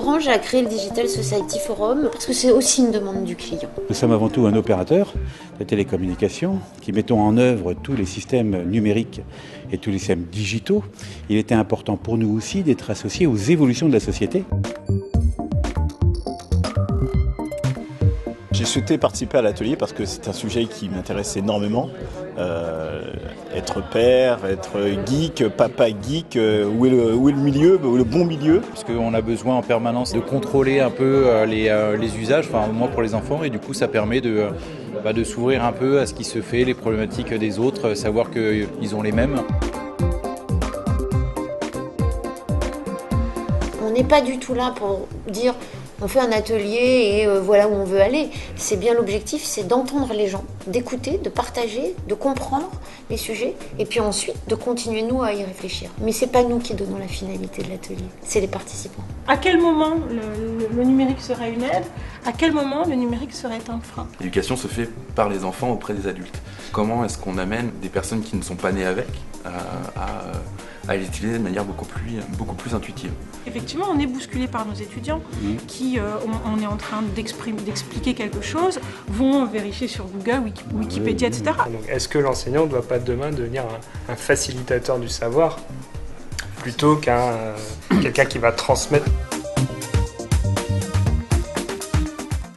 Orange a créé le Digital Society Forum parce que c'est aussi une demande du client. Nous sommes avant tout un opérateur de télécommunications qui mettons en œuvre tous les systèmes numériques et tous les systèmes digitaux. Il était important pour nous aussi d'être associés aux évolutions de la société. J'ai souhaité participer à l'atelier parce que c'est un sujet qui m'intéresse énormément. Être père, être geek, papa geek, où est le milieu, où est le bon milieu? Parce qu'on a besoin en permanence de contrôler un peu les usages, enfin au moins pour les enfants, et du coup ça permet de s'ouvrir un peu à ce qui se fait, les problématiques des autres, savoir qu'ils ont les mêmes. On n'est pas du tout là pour dire on fait un atelier et voilà où on veut aller. C'est bien l'objectif, c'est d'entendre les gens, d'écouter, de partager, de comprendre les sujets et puis ensuite de continuer nous à y réfléchir. Mais c'est pas nous qui donnons la finalité de l'atelier, c'est les participants. À quel moment le numérique serait une aide? À quel moment le numérique serait un frein? L'éducation se fait par les enfants auprès des adultes. Comment est-ce qu'on amène des personnes qui ne sont pas nées avec à les utiliser de manière beaucoup plus intuitive? Effectivement, on est bousculé par nos étudiants qui, on est en train d'expliquer quelque chose, vont vérifier sur Google, Wikipédia, etc. Donc, est-ce que l'enseignant ne doit pas demain devenir un facilitateur du savoir plutôt qu'un quelqu'un qui va transmettre?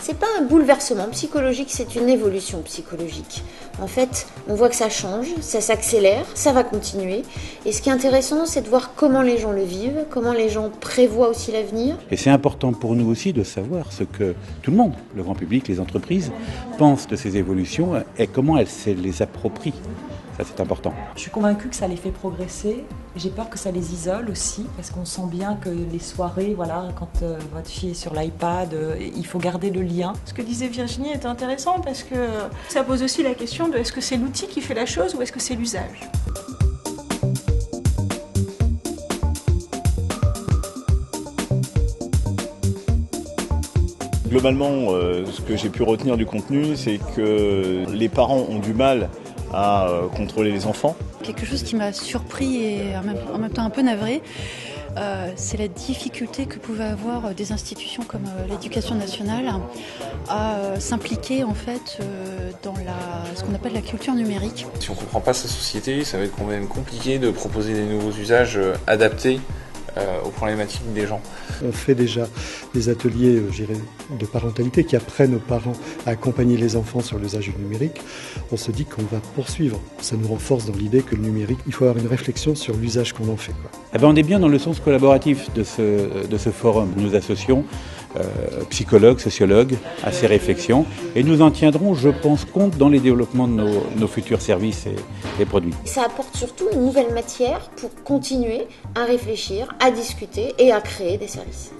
C'est pas un bouleversement psychologique, c'est une évolution psychologique. En fait, on voit que ça change, ça s'accélère, ça va continuer. Et ce qui est intéressant, c'est de voir comment les gens le vivent, comment les gens prévoient aussi l'avenir. Et c'est important pour nous aussi de savoir ce que tout le monde, le grand public, les entreprises, pensent de ces évolutions et comment elles se les approprient. Ça, c'est important. Je suis convaincue que ça les fait progresser. J'ai peur que ça les isole aussi, parce qu'on sent bien que les soirées, voilà, quand votre fille est sur l'iPad, il faut garder le lien. Ce que disait Virginie est intéressant parce que ça pose aussi la question de est-ce que c'est l'outil qui fait la chose ou est-ce que c'est l'usage? Globalement, ce que j'ai pu retenir du contenu, c'est que les parents ont du mal à contrôler les enfants. Quelque chose qui m'a surpris et en même temps un peu navré, c'est la difficulté que pouvaient avoir des institutions comme l'Éducation nationale à s'impliquer en fait dans ce qu'on appelle la culture numérique. Si on ne comprend pas sa société, ça va être quand même compliqué de proposer des nouveaux usages adaptés aux problématiques des gens. On fait déjà des ateliers de parentalité qui apprennent aux parents à accompagner les enfants sur l'usage du numérique. On se dit qu'on va poursuivre. Ça nous renforce dans l'idée que le numérique, il faut avoir une réflexion sur l'usage qu'on en fait. On est bien dans le sens collaboratif de ce forum. Nous associons psychologues, sociologues à ces réflexions et nous en tiendrons, je pense, compte dans les développements de nos futurs services et produits. Ça apporte surtout une nouvelle matière pour continuer à réfléchir, à discuter et à créer des services.